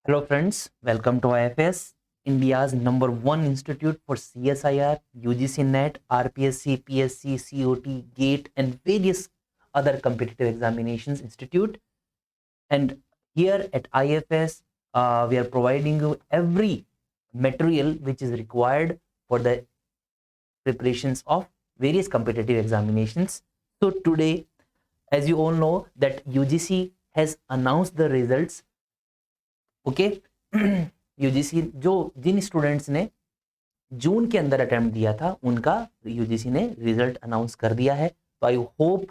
Hello friends, welcome to IFS, India's #1 institute for CSIR, UGC NET, RPSC, PSC, COT, GATE and various other competitive examinations institute. And here at IFS, we are providing you every material which is required for the preparations of various competitive examinations. So today, as you all know that UGC has announced the results. Okay UGC जो जिन students ने जून के अंदर attempt दिया था उनका UGC ने result announce कर दिया है। तो आई होप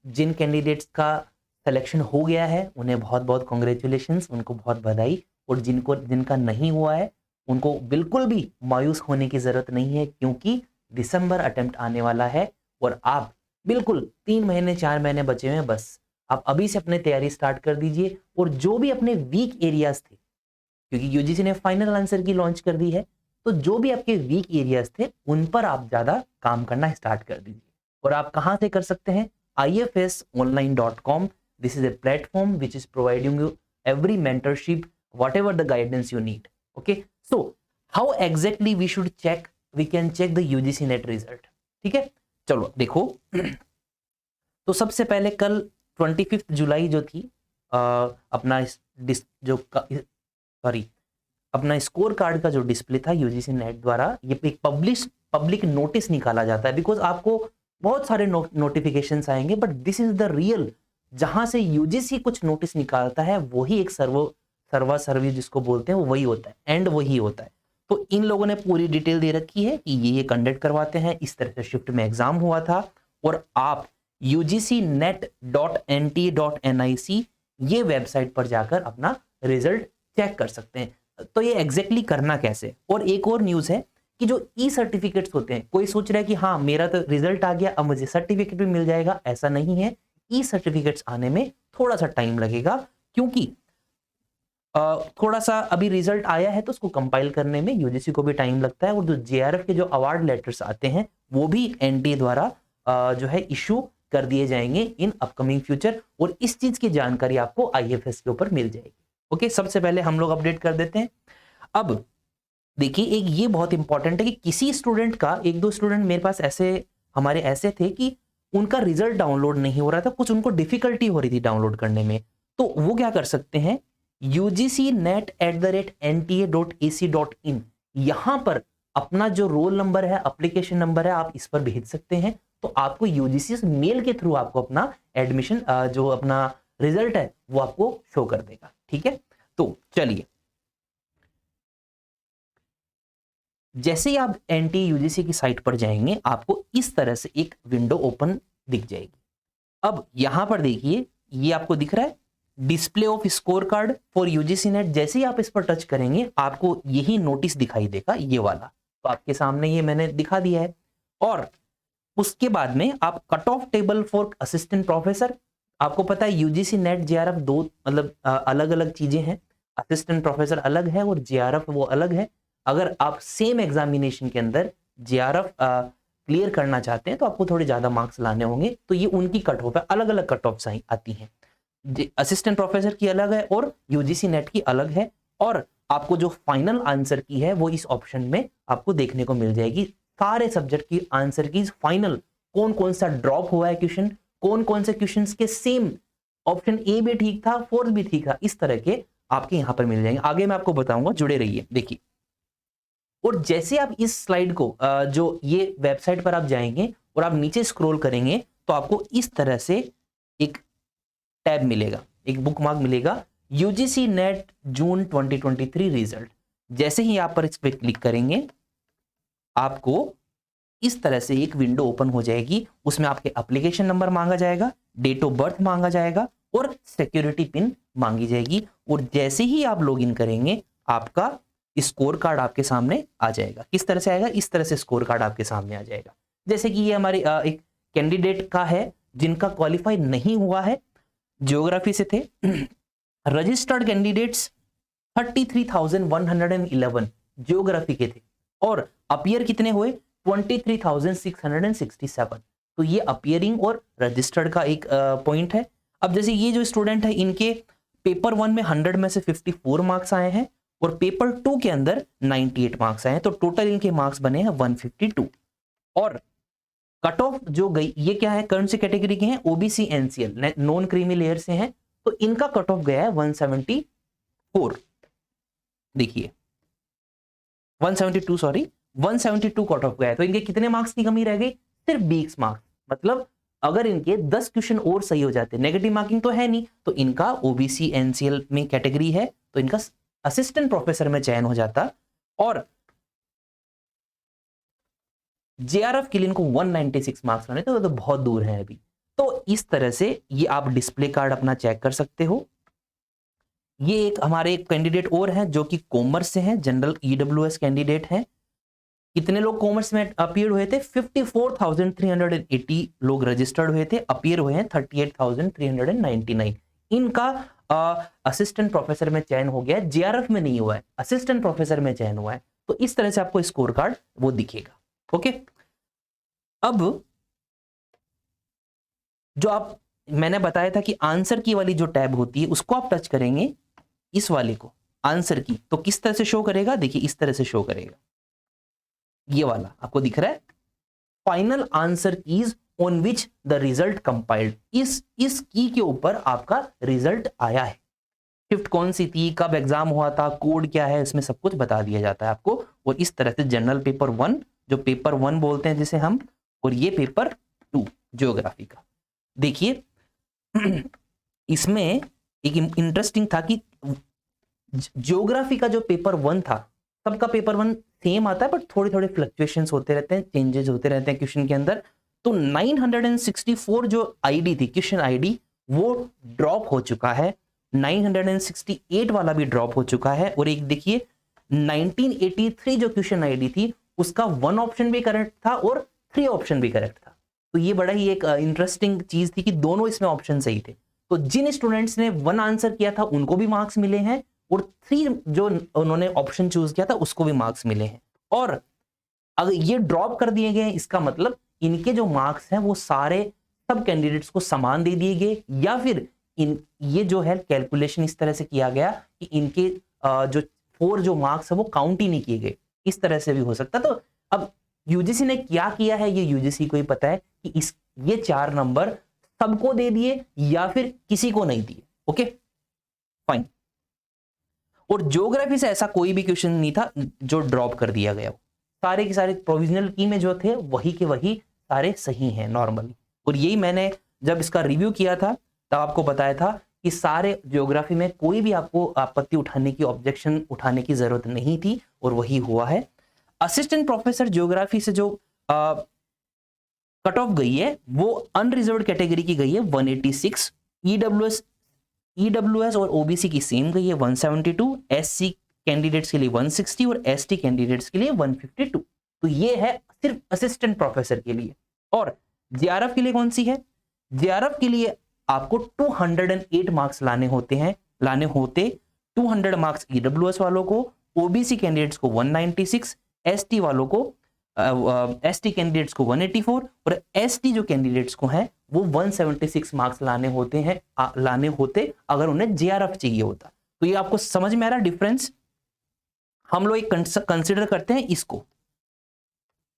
जिन कैंडिडेट्स का सिलेक्शन हो गया है उन्हें बहुत बहुत कॉन्ग्रेचुलेशंस, उनको बहुत बधाई। और जिनका नहीं हुआ है उनको बिल्कुल भी मायूस होने की जरूरत नहीं है, क्योंकि दिसंबर अटेम्प्ट आने वाला है और आप बिल्कुल 3 महीने 4 महीने बचे हुए हैं। बस आप अभी से अपनी तैयारी स्टार्ट कर दीजिए और जो भी अपने वीक एरियाज थे, क्योंकि यूजीसी ने फाइनल आंसर की लॉन्च कर दी है, तो जो भी आपके वीक एरियाज थे उन पर आप ज्यादा काम करना स्टार्ट कर दीजिए। और आप कहां से कर सकते हैं? ifsonline.com। This is a platform which is providing you every mentorship, whatever the guidance you need. Okay, so how exactly we should check, we can check the UGC NET result. ठीक है, चलो देखो। तो सबसे पहले कल 25 जुलाई जो थी, अपना अपना स्कोर कार्ड का जो डिस्प्ले था यूजीसी नेट द्वारा, ये एक पब्लिक नोटिस निकाला जाता है। बिकॉज आपको बहुत सारे नोटिफिकेशंस आएंगे, but this is the real, जहां से यूजीसी कुछ नोटिस निकालता है वही एक सर्वा सर्विस जिसको बोलते हैं वो वही होता है, एंड वही होता है। तो इन लोगों ने पूरी डिटेल दे रखी है कि ये कंडक्ट करवाते हैं, इस तरह से शिफ्ट में एग्जाम हुआ था। और आप ugcnet.nt.nic ये वेबसाइट पर जाकर अपना रिजल्ट चेक कर सकते हैं। तो ये एग्जैक्टली करना कैसे? और एक और न्यूज है कि जो ई सर्टिफिकेट्स होते हैं, कोई सोच रहा है कि हाँ मेरा तो रिजल्ट आ गया अब मुझे सर्टिफिकेट भी मिल जाएगा, ऐसा नहीं है। ई सर्टिफिकेट्स आने में थोड़ा सा टाइम लगेगा, क्योंकि थोड़ा सा अभी रिजल्ट आया है तो उसको कंपाइल करने में यूजीसी को भी टाइम लगता है। और जो जेआरएफ के जो अवार्ड लेटर्स आते हैं वो भी एनटीए द्वारा जो है इशू कर दिए जाएंगे इन अपकमिंग फ्यूचर, और इस चीज की जानकारी आपको आईएफएस के ऊपर मिल जाएगी। ओके, सबसे पहले हम लोग अपडेट कर देते हैं। अब देखिए, एक ये बहुत इंपॉर्टेंट है कि किसी स्टूडेंट का, एक दो स्टूडेंट मेरे पास हमारे ऐसे थे कि उनका रिजल्ट डाउनलोड नहीं हो रहा था, कुछ उनको डिफिकल्टी हो रही थी डाउनलोड करने में। तो वो क्या कर सकते हैं, ugcnet@nta.ac.in, यहां पर अपना जो रोल नंबर है, एप्लीकेशन नंबर है, आप इस पर भेज सकते हैं। तो आपको यूजीसी मेल के थ्रू आपको अपना एडमिशन, जो अपना रिजल्ट है वो आपको शो कर देगा। ठीक है, तो चलिए, जैसे ही आप एनटी यूजीसी की साइट पर जाएंगे आपको इस तरह से एक विंडो ओपन दिख जाएगी। अब यहां पर देखिए, ये आपको दिख रहा है display off score card for UGC net. जैसे ही आप इस पर टच करेंगे आपको यही नोटिस दिखाई देगा, ये वाला। तो आपके सामने ये मैंने दिखा दिया है। और उसके बाद में आप cut off table for assistant professor, आपको पता है यूजीसी नेट जेआरएफ दो मतलब अलग अलग चीजें हैं। असिस्टेंट प्रोफेसर अलग है और जेआरएफ वो अलग है। अगर आप सेम एग्जामिनेशन के अंदर जेआरएफ क्लियर करना चाहते हैं तो आपको थोड़े ज्यादा मार्क्स लाने होंगे। तो ये उनकी कट ऑफ है, अलग अलग कट ऑफ आती हैं। असिस्टेंट प्रोफेसर की अलग है और यूजीसी नेट की अलग है। और आपको जो फाइनल आंसर की है वो इस ऑप्शन में आपको देखने को मिल जाएगी। सारे सब्जेक्ट की आंसर की फाइनल, कौन कौन सा ड्रॉप हुआ है क्वेश्चन, कौन कौन से क्वेश्चंस के सेम ऑप्शन ए भी ठीक था, फोर्थ भी ठीक था, इस तरह के आपके यहां पर मिल जाएंगे। आगे मैं आपको बताऊंगा, जुड़े रहिए। देखिए, और जैसे आप इस स्लाइड को जो ये वेबसाइट पर आप जाएंगे और आप नीचे स्क्रॉल करेंगे तो आपको इस तरह से एक टैब मिलेगा, एक बुकमार्क मिलेगा, यूजीसी नेट जून 2023 रिजल्ट। जैसे ही आप पर इस पर क्लिक करेंगे आपको इस तरह से एक विंडो ओपन हो जाएगी। उसमें आपके एप्लीकेशन नंबर मांगा जाएगा, डेट ऑफ बर्थ मांगा जाएगा और सिक्योरिटी पिन मांगी जाएगी। और जैसे ही आप लॉगिन करेंगे आपका स्कोर कार्ड आपके सामने आ जाएगा। किस तरह से आएगा? इस तरह से स्कोर कार्ड आपके सामने आ जाएगा। जैसे कि ये हमारे एक कैंडिडेट का है जिनका क्वालिफाई नहीं हुआ है, ज्योग्राफी से थे। रजिस्टर्ड कैंडिडेट्स 33,111 ज्योग्राफी के थे और अपीयर कितने हुए? 23,667। तो ये अपीयरिंग और रजिस्टर्ड का एक पॉइंट है। अब जैसे ये जो स्टूडेंट है इनके पेपर 1 में 100 में से 54 मार्क्स आए हैं और पेपर 2 के अंदर 98 मार्क्स आए हैं, तो टोटल इनके मार्क्स बने हैं 152। और कट ऑफ जो गई, ये क्या है, कौन सी कैटेगरी के हैं, OBC NCL, non creamy layer से हैं, तो इनका कट ऑफ गया है 174। देखिए 172 कट ऑफ गया है, तो इनके कितने मार्क्स की कमी रह गई, सिर्फ 20 मार्क्स। मतलब अगर इनके 10 क्वेश्चन और सही हो जाते, नेगेटिव मार्किंग तो है नहीं, तो इनका ओबीसी एनसीएल में कैटेगरी है, तो इनका असिस्टेंट प्रोफेसर में चयन हो जाता। और जेआरएफ के लिए इनको 196 मार्क्स लाने, तो बहुत दूर है अभी। तो इस तरह से ये आप डिस्प्ले कार्ड अपना चेक कर सकते हो। ये एक हमारे कैंडिडेट और हैं जो कि कॉमर्स से हैं, जनरल ईडब्ल्यूएस कैंडिडेट हैं। कितने लोग कॉमर्स में अपीयर हुए थे, 54,380 लोग रजिस्टर्ड हुए थे, अपीयर हुए हैं 38,399। इनका असिस्टेंट प्रोफेसर में चयन हो गया, जेआरएफ में नहीं हुआ है, असिस्टेंट प्रोफेसर में चयन हुआ है। तो इस तरह से आपको स्कोर कार्ड वो दिखेगा। ओके, अब जो आप, मैंने बताया था कि आंसर की वाली जो टैब होती है उसको आप टच करेंगे, इस वाले को आंसर की, तो किस तरह से शो करेगा, देखिए इस तरह से शो करेगा। ये वाला आपको दिख रहा है, final answer keys on which the result compiled, इस की के ऊपर आपका रिजल्ट आया है, शिफ्ट कौन सी थी, कब एग्जाम हुआ था, कोड क्या है, इसमें सब कुछ बता दिया जाता है आपको। और इस तरह से जनरल पेपर 1, जो पेपर 1 बोलते हैं जिसे हम, और ये पेपर 2 ज्योग्राफी का। देखिए इसमें एक इंटरेस्टिंग था कि ज्योग्राफी का जो पेपर 1 था, सबका पेपर 1 सेम आता है, बट थोड़े थोड़े फ्लक्चुएशंस होते रहते हैं, चेंजेस होते रहते हैं क्वेश्चन के अंदर। तो 964 जो आईडी थी, क्वेश्चन आईडी, वो ड्रॉप हो चुका है, 968 वाला भी ड्रॉप हो चुका है। और एक देखिए 1983 जो क्वेश्चन आईडी थी, उसका 1 ऑप्शन भी करेक्ट था और 3 ऑप्शन भी करेक्ट था। तो ये बड़ा ही एक इंटरेस्टिंग चीज थी कि दोनों इसमें ऑप्शन सही थे। तो जिन स्टूडेंट्स ने 1 आंसर किया था उनको भी मार्क्स मिले हैं, और 3 जो उन्होंने ऑप्शन चूज किया था उसको भी मार्क्स मिले हैं। और अगर ये ड्रॉप कर दिए गए हैं, इसका मतलब इनके जो मार्क्स हैं वो सारे सब कैंडिडेट्स को समान दे दिए गए, या फिर ये जो है कैलकुलेशन इस तरह से किया गया कि इनके जो 4 जो मार्क्स है वो काउंट ही नहीं किए गए, इस तरह से भी हो सकता। तो अब यूजीसी ने क्या किया है, ये यूजीसी को ही पता है कि ये 4 नंबर सबको दे दिए या फिर किसी को नहीं दिए। Okay fine. और ज्योग्राफी से ऐसा कोई भी क्वेश्चन नहीं था जो ड्रॉप कर दिया गया, सारे के सारे प्रोविजनल की में जो थे वही के वही सारे सही हैं नॉर्मली। और यही मैंने जब इसका रिव्यू किया था तब आपको बताया था कि सारे ज्योग्राफी में कोई भी आपको आपत्ति उठाने की, ऑब्जेक्शन उठाने की जरूरत नहीं थी, और वही हुआ है। असिस्टेंट प्रोफेसर ज्योग्राफी से जो कट ऑफ गई है वो अनरिजर्व्ड कैटेगरी की गई है 186, ईडब्ल्यूएस और ओबीसी की सेम गई है 172, एससी कैंडिडेट्स के लिए 160 और एसटी कैंडिडेट्स के लिए 152। तो ये है सिर्फ असिस्टेंट प्रोफेसर के लिए। और जेआरएफ के लिए कौन सी है, जेआरएफ के लिए आपको 208 मार्क्स लाने होते 200 मार्क्स ईडब्ल्यूएस वालों को, ओबीसी कैंडिडेट्स को 196, एसटी वालों को एसटी कैंडिडेट्स को 184 और एसटी जो कैंडिडेट्स को हैं वो 176 मार्क्स लाने होते अगर उन्हें जेआरएफ चाहिए होता। तो ये आपको समझ में आ रहा डिफरेंस। हम लोग एक कंसिडर करते हैं इसको,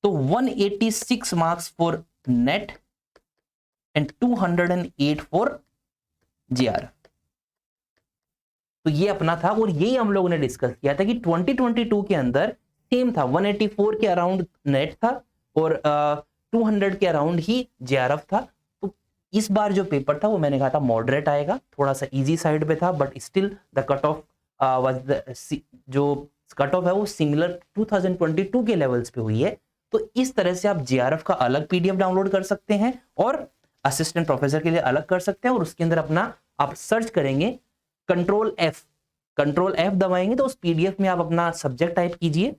तो 186 marks for net and 208 for JRF. तो ये अपना था, और यही हम लोगों ने डिस्कस किया था कि 2022 के अंदर सेम था, 184 के अराउंड नेट था और 200 के अराउंड ही जेआरएफ था। तो इस बार जो पेपर था वो मैंने कहा था मॉडरेट आएगा, थोड़ा सा इजी साइड पे था, but still the cut off जो कट ऑफ है वो सिमिलर 2022 के लेवल्स पे हुई है। तो इस तरह से आप जेआरएफ का अलग पीडीएफ डाउनलोड कर सकते हैं और असिस्टेंट प्रोफेसर के लिए अलग कर सकते हैं, और उसके अंदर अपना आप सर्च करेंगे कंट्रोल एफ दबाएंगे तो उस पीडीएफ में आप अपना सब्जेक्ट टाइप कीजिए,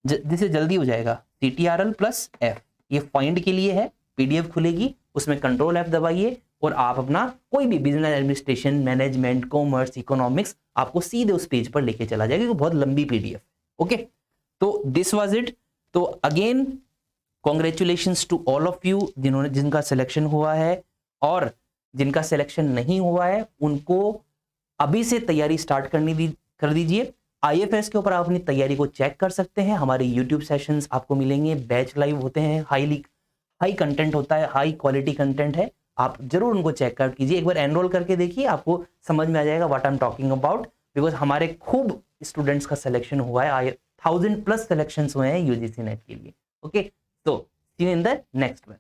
जिससे जल्दी हो जाएगा, CTRL+F, ये फाइंड के लिए है, पीडीएफ खुलेगी, उसमें कंट्रोल F दबाइए और आप अपना कोई भी business administration, management, commerce, economics आपको सीधे उस पेज पर लेके चला जाएगा, बहुत लंबी पीडीएफ। ओके, तो दिस वाज इट। तो again congratulations to all of you जिनका सिलेक्शन हुआ है, और जिनका सिलेक्शन नहीं हुआ है उनको अभी से तैयारी स्टार्ट कर दीजिए। आईएफएस के ऊपर आप अपनी तैयारी को चेक कर सकते हैं, हमारे यूट्यूब सेशंस आपको मिलेंगे, बैच लाइव होते हैं, हाई कंटेंट होता है, हाई क्वालिटी कंटेंट है, आप जरूर उनको चेक आउट कीजिए। एक बार एनरोल करके देखिए, आपको समझ में आ जाएगा what I am talking about, because हमारे खूब स्टूडेंट्स का सिलेक्शन हुआ है, 1000+ सिलेक्शंस हुए हैं यूजीसी नेट के लिए। ओके, तो see you in the next one.